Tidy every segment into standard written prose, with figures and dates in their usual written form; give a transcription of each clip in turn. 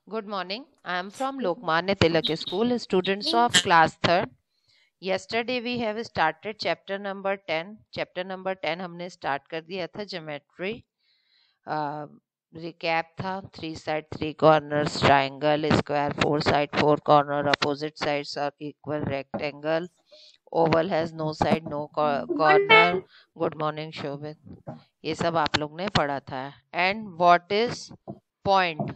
Good morning. I am from Lokmanya Tilak School, students of class 3rd. Yesterday we have started chapter number 10. Chapter number 10 हमने start कर दिया था geometry. Recap था 3 side 3 corners, triangle, square 4 side 4 corner, opposite sides are equal, rectangle, oval has no side no corner. Good morning Shobit. ये सब आप लोग ने पढ़ा था. And what is point?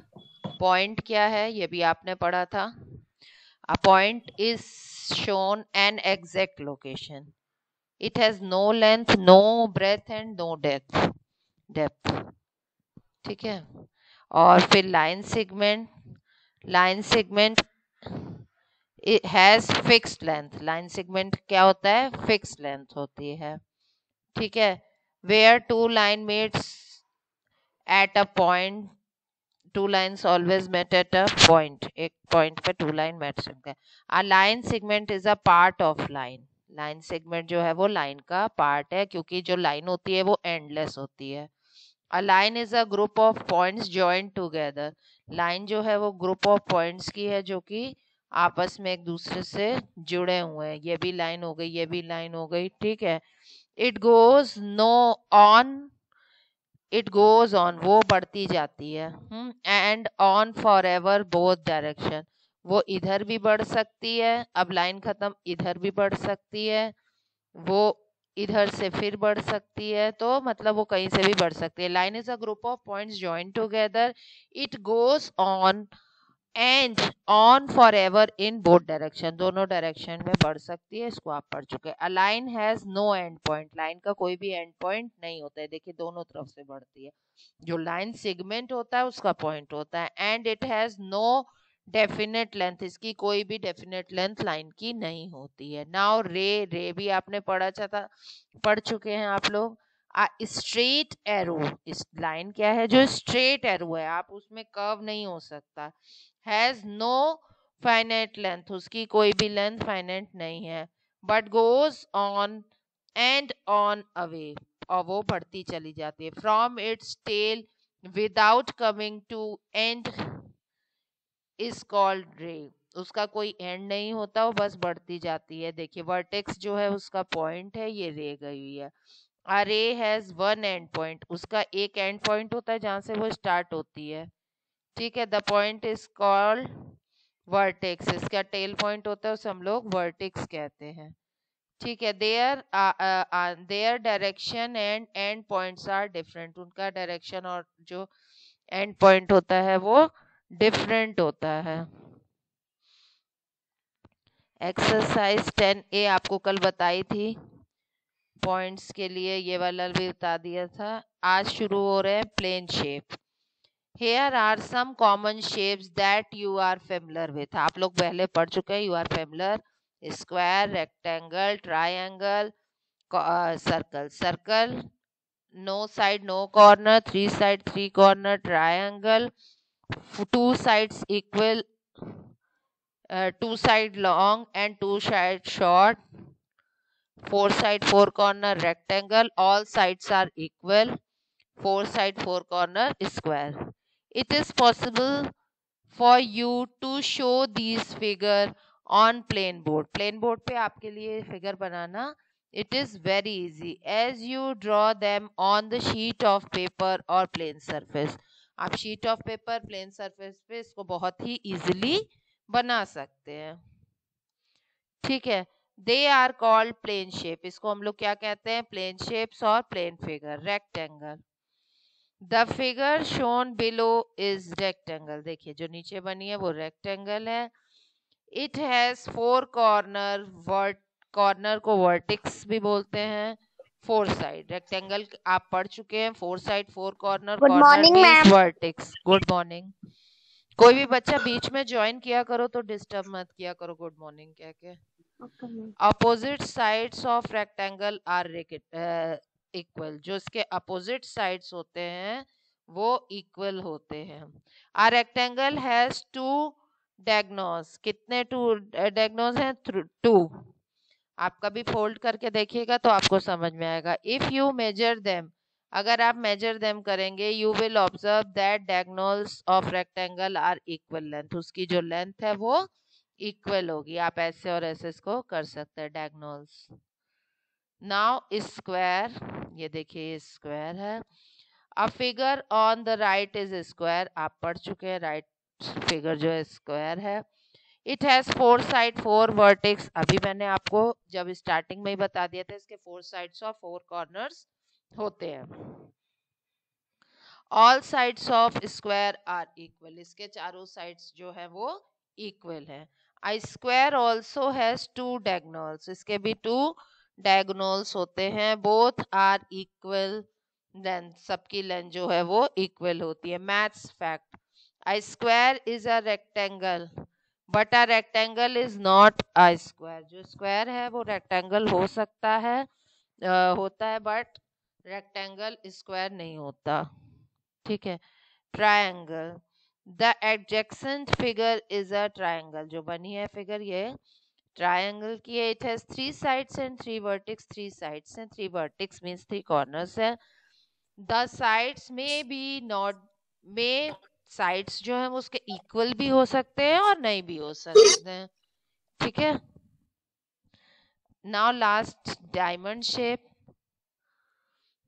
Point क्या है ये भी आपने पढ़ा था. A point is shown an exact location. It has no length no breadth and no depth. ठीक है. और फिर line segment has fixed length. Line segment क्या होता है? फिक्स्ड लेंथ होती है. ठीक है. Where two line meets at a point, two lines always met at a point. एक पॉइंट पे टू लाइन मेट सकते हैं. A line segment is a part of line. Line segment जो है वो लाइन का पार्ट है, क्योंकि जो लाइन होती है वो एंडलेस होती है. A line is a group of points joined together. Line जो है वो ग्रुप ऑफ पॉइंट्स की है जो कि आपस में एक दूसरे से जुड़े हुए हैं. ये भी लाइन हो गई, ये भी लाइन हो गई. ठीक है. It goes know on, it goes on वो बढ़ती जाती है. And on for ever both direction. वो इधर भी बढ़ सकती है. अब लाइन खत्म, इधर भी बढ़ सकती है. वो इधर से फिर बढ़ सकती है. तो मतलब वो कहीं से भी बढ़ सकती है. Line is a group of points joint together. It goes on and on forever in both direction. दोनों डायरेक्शन में बढ़ सकती है. इसको आप पढ़ चुके हैं. A line has no end point. Line का कोई भी एंड पॉइंट नहीं होता है. देखिए दोनों तरफ से बढ़ती है. जो लाइन सेगमेंट होता है उसका पॉइंट होता है. And it has no definite length. इसकी कोई भी डेफिनेट लेंथ लाइन की नहीं होती है. नाउ रे भी आपने पढ़ चुके हैं आप लोग. Straight arrow. इस लाइन क्या है? जो स्ट्रेट एरो है, आप उसमें कर्व नहीं हो सकता. Has no finite length. उसकी कोई भी लेंथ फाइनाइट नहीं है. But goes on and on away. और वो बढ़ती चली जाती है. From its tail without coming to end is called ray. उसका कोई एंड नहीं होता, वो बस बढ़ती जाती है. देखिए वर्टेक्स जो है उसका पॉइंट है, ये रे गई हुई है. अ रे हैज वन एंड पॉइंट. उसका एक एंड पॉइंट होता है जहां से वो स्टार्ट होती है. ठीक है. The point is called vertex. इसका टेल पॉइंट होता है, उसे हम लोग वर्टेक्स कहते हैं. ठीक है. There direction and end points are different. उनका डायरेक्शन और जो एंड पॉइंट होता है वो डिफरेंट होता है. एक्सरसाइज 10A आपको कल बताई थी. पॉइंट्स के लिए ये वाला भी बता दिया था. आज शुरू हो रहे हैं plane shape. Here are some common shapes that you are familiar with. आप लोग पहले पढ़ चुके हैं. You are familiar. Square, rectangle, triangle, circle. Circle, no side, no corner. Three side, three corner. Triangle, two sides equal, two side long and two side short. Four side, four corner. Rectangle, all sides are equal. Four side, four corner. Square. It is possible for you to show these figure on plain board. Plain board पे आपके लिए figure banana it is very easy as you draw them on the sheet of paper or plain surface. आप sheet of paper plain surface पे इसको बहुत ही easily बना सकते हैं. ठीक है. They are called plane shape. इसको हम लोग क्या कहते हैं? प्लेन शेप्स और plane figure. Rectangle. The figure shown below is rectangle. देखिए जो नीचे बनी है वो रेक्टेंगल है. It has four corner. Corner को वर्टिक्स भी बोलते हैं. Four side. रेक्टेंगल आप पढ़ चुके हैं. Four side four corner. Good corner morning means ma'am. Vertices. Good morning. कोई भी बच्चा बीच में ज्वाइन किया करो तो डिस्टर्ब मत किया करो गुड मॉर्निंग कह के. Opposite sides of rectangle are equal. जो इसके अपोजिट साइड्स होते हैं वो इक्वल होते हैं. आ रेक्टेंगल हैज टू डायगोनल्स. कितने टू डायगोनल्स हैं? टू. आप कभी फोल्ड करके देखिएगा तो आपको समझ में आएगा. इफ यू मेजर देम, अगर आप मेजर देम करेंगे you will observe that diagonals of rectangle are equal length, उसकी जो लेंथ है वो इक्वल होगी। आप ऐसे और ऐसे इसको कर सकते हैं डायगोनल्स। नाउ स्क्वायर, ये देखिए स्क्वायर है। A figure on the right is square, आप पढ़ चुके हैं राइट फिगर जो है स्क्वायर है। इट हैज 4 साइड 4 वर्टेक्स, अभी मैंने आपको जब स्टार्टिंग में ही बता दिया था इसके 4 साइड्स और 4 कॉर्नर्स होते हैं। All sides of square are equal, इसके चारों साइड्स जो है वो इक्वल है। I square also has 2 diagonals, इसके भी 2 डायगोनल्स होते हैं। बोथ आर इक्वल लेंथ, सबकी लेंथ जो है वो इक्वल होती है। Maths fact, I square is a rectangle but a rectangle is not a square, जो स्क्वायर है वो रेक्टेंगल हो सकता है होता है बट रेक्टेंगल स्क्वायर नहीं होता। ठीक है। Triangle, the adjacent figure is a triangle, जो बनी है फिगर ये ट्रायंगल की है। It has 3 sides and 3 vertex, 3 sides and 3 vertex means 3 corners है। द साइड्स में बी नॉट, में साइड्स जो है वो उसके इक्वल भी हो सकते हैं और नहीं भी हो सकते हैं। ठीक है। Now last, diamond shape.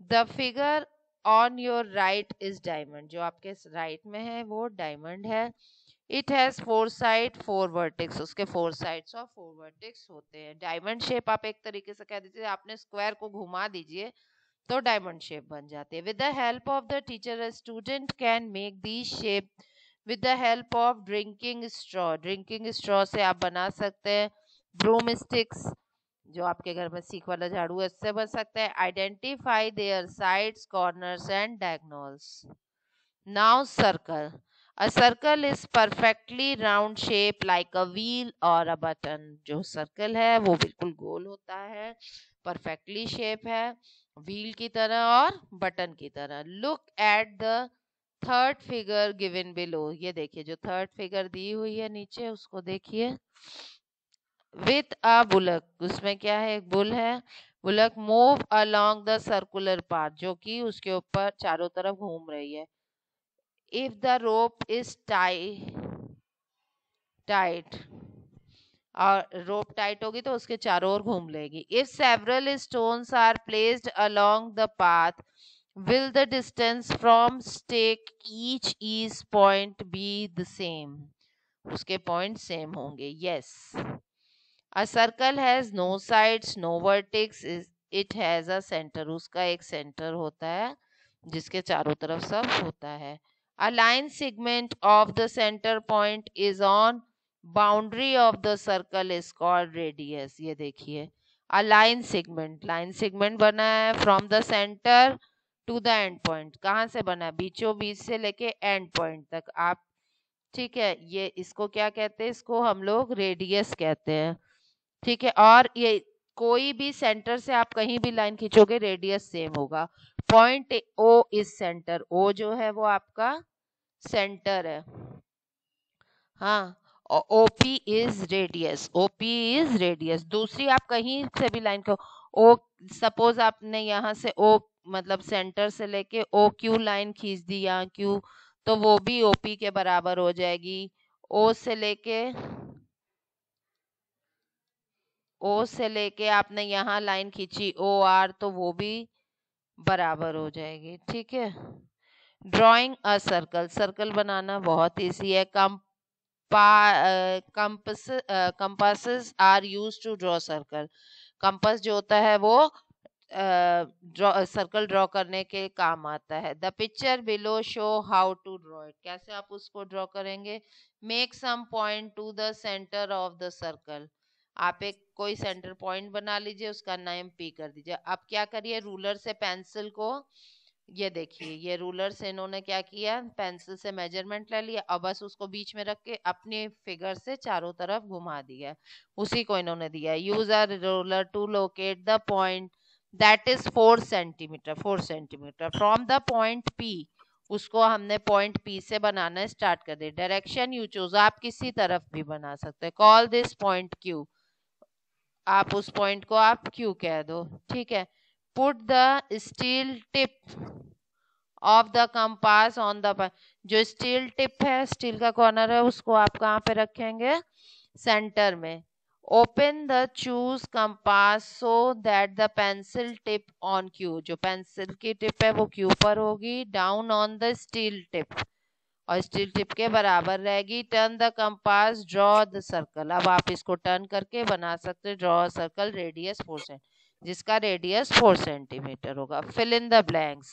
The figure on your right is diamond, जो आपके राइट में है वो डायमंड है। इट हैज 4 साइड 4 वर्टेक्स, उसके 4 साइड्स और 4 वर्टेक्स होते हैं। डायमंड शेप आप एक तरीके से कह दीजिए, आपने स्क्वायर को घुमा दीजिए तो डायमंड शेप बन जाती है। With the help of the teacher a student can make the shape with the help of drinking straw, drinking straw से आप बना सकते हैं। ब्रूम स्टिक्स, जो आपके घर में सीख वाला झाड़ू है इससे बन सकता है। Identify there sides corners and diagonals. Now circle, a circle is perfectly round shape like a wheel और अ बटन, जो सर्कल है वो बिल्कुल गोल होता है, परफेक्टली शेप है व्हील की तरह और बटन की तरह। Look at the third figure given below, ये देखिए जो थर्ड फिगर दी हुई है नीचे उसको देखिए। विथ अ बुलक, उसमें क्या है एक बुल है, bullock move along the circular path, जो कि उसके ऊपर चारों तरफ घूम रही है। If the rope is tight, और रोप टाइट होगी तो उसके चारों ओर घूम लेगी। If several stones are placed along the path will the distance from stake each is point be the same, उसके पॉइंट सेम होंगे। Yes. A circle has no sides, no vertex. It has a center. उसका एक center होता है जिसके चारों तरफ सब होता है। A line segment of the center point is on boundary of the circle is called radius. ये देखिए a line segment बना है from the center to the end point. कहाँ से बना है? बीचों बीच से लेके end point तक आप, ठीक है, ये इसको क्या कहते हैं? इसको हम लोग रेडियस कहते हैं। ठीक है। और ये कोई भी सेंटर से आप कहीं भी लाइन खींचोगे रेडियस सेम होगा। पॉइंट ओ इज सेंटर, ओ जो है वो आपका सेंटर है। हाँ, OP is radius, OP is radius. दूसरी आप कहीं से भी लाइन को ओ, सपोज आपने यहाँ से ओ मतलब सेंटर से लेके ओ क्यू लाइन खींच दी यहाँ क्यू, तो वो भी ओपी के बराबर हो जाएगी। ओ से लेके आपने यहाँ लाइन खींची ओ आर, तो वो भी बराबर हो जाएगी। ठीक है। ड्राइंग अ सर्कल, सर्कल बनाना बहुत इजी है। Compasses are use to draw circle, compass जो होता है वो सर्कल ड्रॉ करने के काम आता है। The picture below show how to draw it, कैसे आप उसको ड्रॉ करेंगे। Make some point to the centre of the circle, आप एक कोई सेंटर पॉइंट बना लीजिए, उसका नाम पी कर दीजिए। अब क्या करिए, रूलर से पेंसिल को, ये देखिए ये रूलर से इन्होंने क्या किया, पेंसिल से मेजरमेंट ले लिया और बस उसको बीच में रख के अपने फिगर से चारों तरफ घुमा दिया, उसी को इन्होंने दिया। Use a ruler to locate the point that is 4 centimetre, 4 centimetre from the point P, उसको हमने पॉइंट पी से बनाना स्टार्ट कर दिया। डायरेक्शन यू चूज, आप किसी तरफ भी बना सकते हैं। कॉल दिस पॉइंट क्यू, आप उस पॉइंट को आप क्यू कह दो। ठीक है। Put the steel tip of the compass on the जो स्टील टिप है, स्टील का कॉर्नर है, उसको आप कहाँ पे रखेंगे? सेंटर में. Open the choose compass so that the pencil tip on Q, जो पेंसिल की टिप है वो क्यू पर होगी, down on the steel tip, और स्टील टिप के बराबर रहेगी. Turn the compass, draw the circle. अब आप इसको टर्न करके बना सकते, ड्रॉ सर्कल रेडियस 4 सेंटीमीटर, जिसका रेडियस 4 सेंटीमीटर होगा. Fill in the blanks.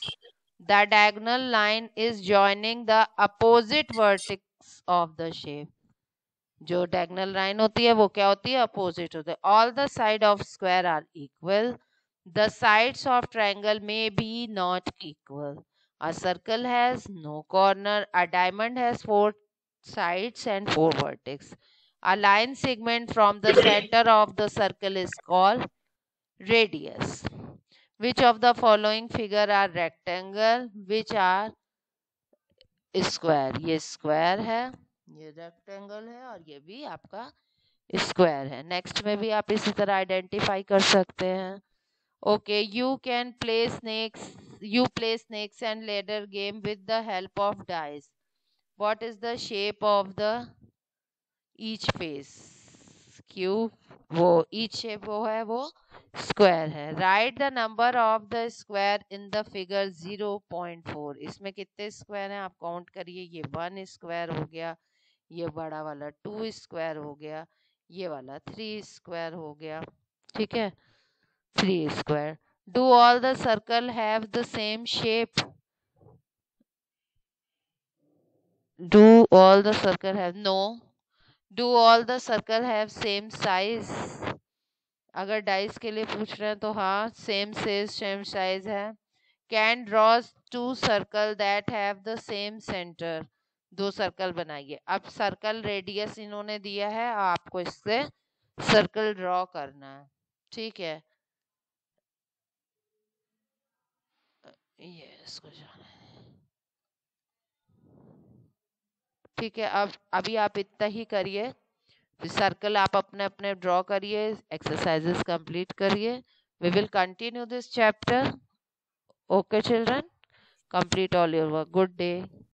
The diagonal line is joining the opposite vertex of the shape. जो diagonal line होती है वो क्या होती है? Opposite होती है. All the sides of square are equal. The sides of triangle may be not equal. A circle has no corner. A diamond has 4 sides and 4 vertices. A line segment from the center of the circle is called radius. Which of the following figure are rectangle? Which are square? ये square है, ये rectangle है, और ये भी आपका square है. Next में भी आप इसी तरह आइडेंटिफाई कर सकते हैं. Okay, you play snakes and ladder game with the help of dice. What is the shape of the each face? Cube, वो each shape वो है, वो स्क्वायर है. Right the number of the square in the figure 0.4. इसमें कितने square हैं आप count करिए. ये 1 स्क्वायर हो गया, ये बड़ा वाला 2 स्क्वायर हो गया, ये वाला 3 स्क्वायर हो गया. ठीक है, 3 square. Do all the circle have the same shape? Do all the circle have, no. Do all the circle have same size? अगर डाइस के लिए पूछ रहे हैं तो हाँ, सेम साइज है. Can draw 2 circle that have the same centre. 2 circle बनाइए. अब सर्कल रेडियस इन्होंने दिया है, आपको इससे सर्कल ड्रॉ करना है. ठीक है, ये इसको जाना है. ठीक है, अब अभी आप इतना ही करिए. सर्कल आप अपने अपने ड्रॉ करिए, एक्सरसाइजेस कंप्लीट करिए. We will continue this chapter. Okay children, complete all your work. Good day.